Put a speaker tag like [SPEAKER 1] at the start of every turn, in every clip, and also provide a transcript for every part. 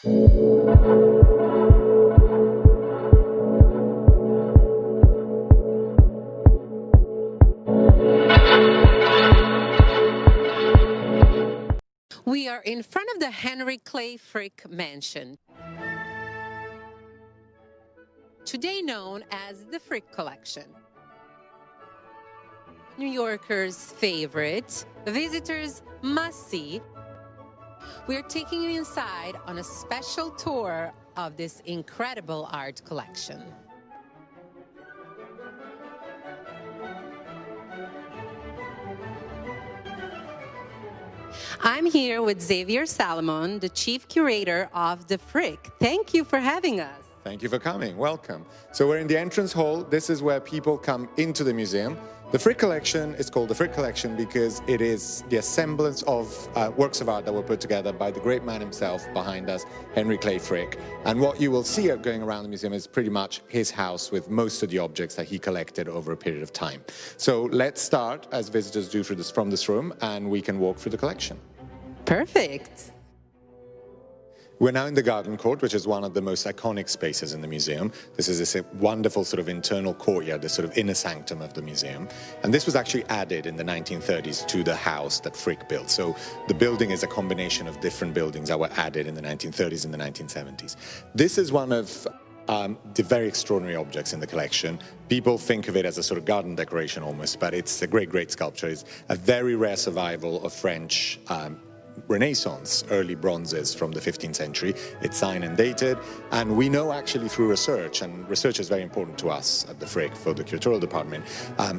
[SPEAKER 1] We are in front of the Helen Clay Frick mansion, today known as the Frick Collection. New Yorkers' favorite, visitors must see. We're taking you inside on a special tour of this incredible art collection. I'm here with Xavier Salomon, the chief curator of the Frick. Thank you for having us.
[SPEAKER 2] Thank you for coming. Welcome. So we're in the entrance hall. This is where people come into the museum. The Frick Collection is called the Frick Collection because it is the assemblance of works of art that were put together by the great man himself behind us, Henry Clay Frick. And what you will see going around the museum is pretty much his house with most of the objects that he collected over a period of time. So let's start, as visitors do from this room, and we can walk through the collection.
[SPEAKER 1] Perfect.
[SPEAKER 2] We're now in the garden court, which is one of the most iconic spaces in the museum. This is this wonderful sort of internal courtyard, the sort of inner sanctum of the museum. And this was actually added in the 1930s to the house that Frick built. So the building is a combination of different buildings that were added in the 1930s and the 1970s. This is one of the very extraordinary objects in the collection. People think of it as a sort of garden decoration almost, but it's a great, great sculpture. It's a very rare survival of French Renaissance, early bronzes from the 15th century. It's signed and dated, and we know actually through research, and research is very important to us at the Frick for the curatorial department,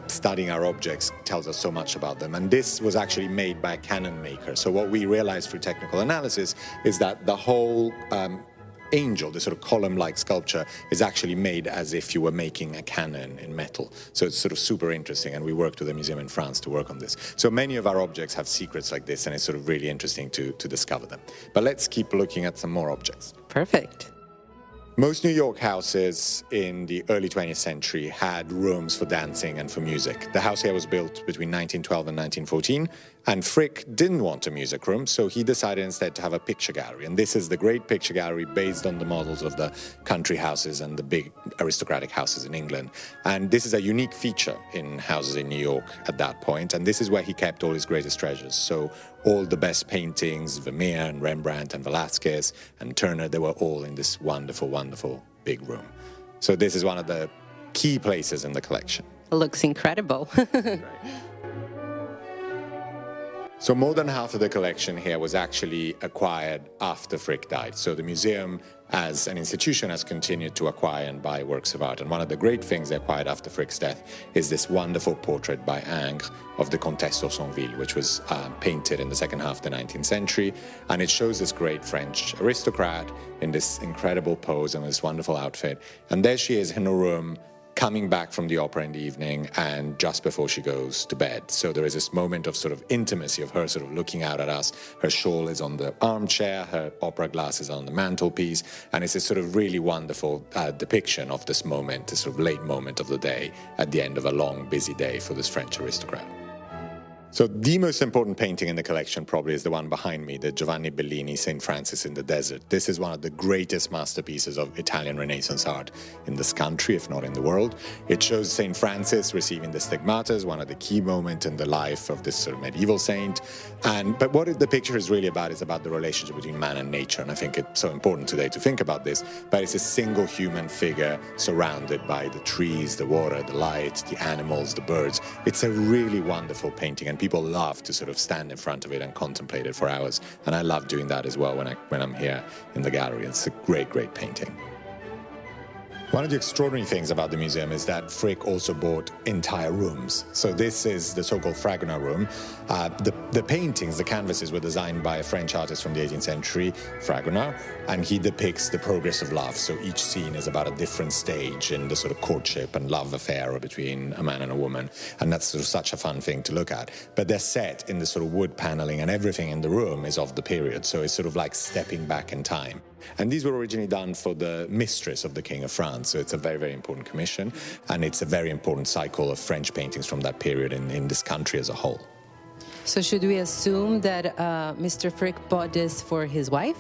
[SPEAKER 2] studying our objects tells us so much about them. And this was actually made by a cannon maker. So what we realized through technical analysis is that the whole angel, the sort of column-like sculpture, is actually made as if you were making a cannon in metal. So it's sort of super interesting, and we worked with a museum in France to work on this. So many of our objects have secrets like this, and it's sort of really interesting to discover them. But let's keep looking at some more objects.
[SPEAKER 1] Perfect.
[SPEAKER 2] Most New York houses in the early 20th century had rooms for dancing and for music. The house here was built between 1912 and 1914, and Frick didn't want a music room, so he decided instead to have a picture gallery. And this is the great picture gallery based on the models of the country houses and the big aristocratic houses in England. And this is a unique feature in houses in New York at that point, and this is where he kept all his greatest treasures. So all the best paintings, Vermeer and Rembrandt and Velázquez and Turner, they were all in this wonderful, wonderful big room. So this is one of the key places in the collection.
[SPEAKER 1] It looks incredible.
[SPEAKER 2] Right. So more than half of the collection here was actually acquired after Frick died. So the museum as an institution has continued to acquire and buy works of art. And one of the great things they acquired after Frick's death is this wonderful portrait by Ingres of the Comtesse d'Aussonville, which was painted in the second half of the 19th century. And it shows this great French aristocrat in this incredible pose and this wonderful outfit. And there she is in a room, coming back from the opera in the evening and just before she goes to bed. So there is this moment of sort of intimacy of her sort of looking out at us. Her shawl is on the armchair, her opera glass is on the mantelpiece, and it's a sort of really wonderful depiction of this moment, this sort of late moment of the day at the end of a long, busy day for this French aristocrat. So the most important painting in the collection probably is the one behind me, the Giovanni Bellini, St. Francis in the Desert. This is one of the greatest masterpieces of Italian Renaissance art in this country, if not in the world. It shows St. Francis receiving the stigmatas, one of the key moments in the life of this sort of medieval saint. But what the picture is really about is about the relationship between man and nature, and I think it's so important today to think about this. But it's a single human figure surrounded by the trees, the water, the light, the animals, the birds. It's a really wonderful painting, and people love to sort of stand in front of it and contemplate it for hours. And I love doing that as well when I'm here in the gallery. It's a great, great painting. One of the extraordinary things about the museum is that Frick also bought entire rooms. So this is the so-called Fragonard room. The paintings, the canvases, were designed by a French artist from the 18th century, Fragonard, and he depicts the progress of love. So each scene is about a different stage in the sort of courtship and love affair between a man and a woman. And that's sort of such a fun thing to look at. But they're set in the sort of wood paneling, and everything in the room is of the period. So it's sort of like stepping back in time. And these were originally done for the mistress of the King of France. So it's a very, very important commission. And it's a very important cycle of French paintings from that period in this country as a whole.
[SPEAKER 1] So should we assume that Mr. Frick bought this for his wife?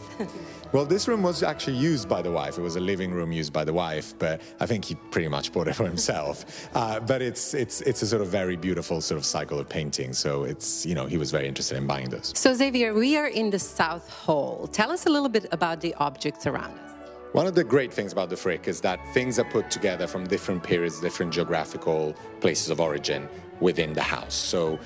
[SPEAKER 2] Well, this room was actually used by the wife. It was a living room used by the wife, but I think he pretty much bought it for himself. But it's a sort of very beautiful sort of cycle of painting. So it's, you know, he was very interested in buying those.
[SPEAKER 1] So Xavier, we are in the South Hall. Tell us a little bit about the objects around us.
[SPEAKER 2] One of the great things about the Frick is that things are put together from different periods, different geographical places of origin within the house. So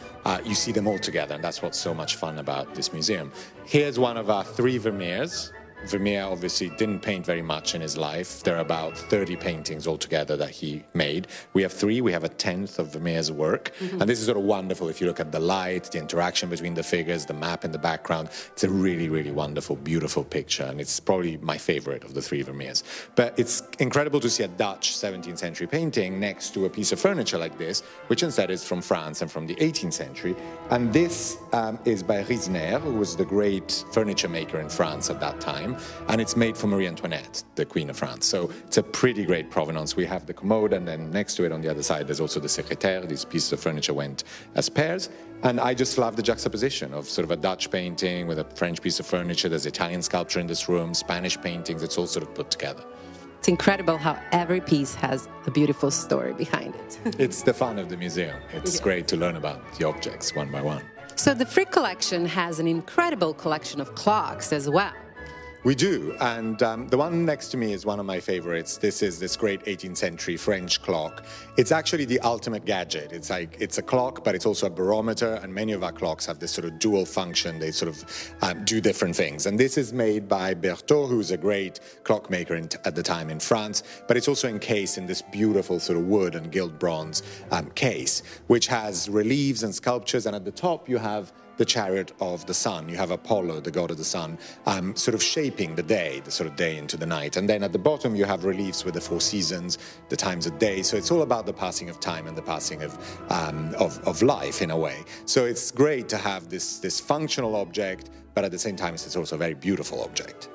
[SPEAKER 2] you see them all together, and that's what's so much fun about this museum. Here's one of our 3 Vermeers. Vermeer obviously didn't paint very much in his life. There are about 30 paintings altogether that he made. We have 3. We have a 10th of Vermeer's work. And this is sort of wonderful if you look at the light, the interaction between the figures, the map in the background. It's a really, really wonderful, beautiful picture. And it's probably my favorite of the 3 Vermeers. But it's incredible to see a Dutch 17th century painting next to a piece of furniture like this, which instead is from France and from the 18th century. And this is by Riesener, who was the great furniture maker in France at that time. And it's made for Marie Antoinette, the Queen of France. So it's a pretty great provenance. We have the commode, and then next to it on the other side, there's also the secrétaire. These pieces of furniture went as pairs. And I just love the juxtaposition of sort of a Dutch painting with a French piece of furniture. There's Italian sculpture in this room, Spanish paintings. It's all sort of put together.
[SPEAKER 1] It's incredible how every piece has a beautiful story behind it.
[SPEAKER 2] It's the fun of the museum. It's great to learn about the objects one by one.
[SPEAKER 1] So the Frick collection has an incredible collection of clocks as well.
[SPEAKER 2] We do, and the one next to me is one of my favorites. This is this great 18th century French clock. It's actually the ultimate gadget. It's a clock, but it's also a barometer, and many of our clocks have this sort of dual function. They sort of do different things. And this is made by Berthoud, who's a great clockmaker at the time in France, but it's also encased in this beautiful sort of wood and gilt bronze case, which has reliefs and sculptures, and at the top you have the chariot of the sun. You have Apollo, the god of the sun, sort of shaping the day, the sort of day into the night. And then at the bottom, you have reliefs with the 4 seasons, the times of day. So it's all about the passing of time and the passing of life in a way. So it's great to have this functional object, but at the same time, it's also a very beautiful object.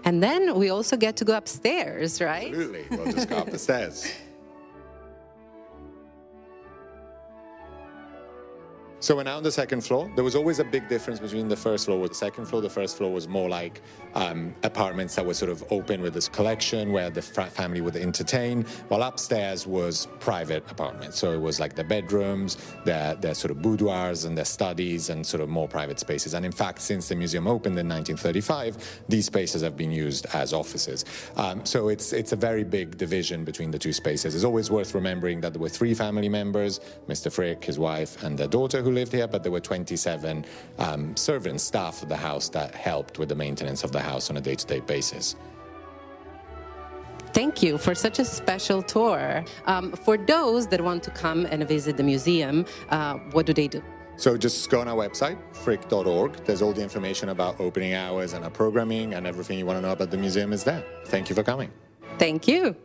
[SPEAKER 1] And then we also get to go upstairs, right?
[SPEAKER 2] Absolutely. We'll just go up the stairs. So we're now on the second floor. There was always a big difference between the first floor and the second floor. The first floor was more like apartments that were sort of open with this collection where the family would entertain, while upstairs was private apartments. So it was like the bedrooms, their sort of boudoirs and their studies and sort of more private spaces. And in fact, since the museum opened in 1935, these spaces have been used as offices. So it's a very big division between the 2 spaces. It's always worth remembering that there were 3 family members, Mr. Frick, his wife, and their daughter who lived here, but there were 27 servants, staff of the house that helped with the maintenance of the house on a day-to-day basis.
[SPEAKER 1] Thank you for such a special tour. For those that want to come and visit the museum, what do they do?
[SPEAKER 2] So just go on our website, frick.org. There's all the information about opening hours and our programming, and everything you want to know about the museum is there. Thank you for coming.
[SPEAKER 1] Thank you.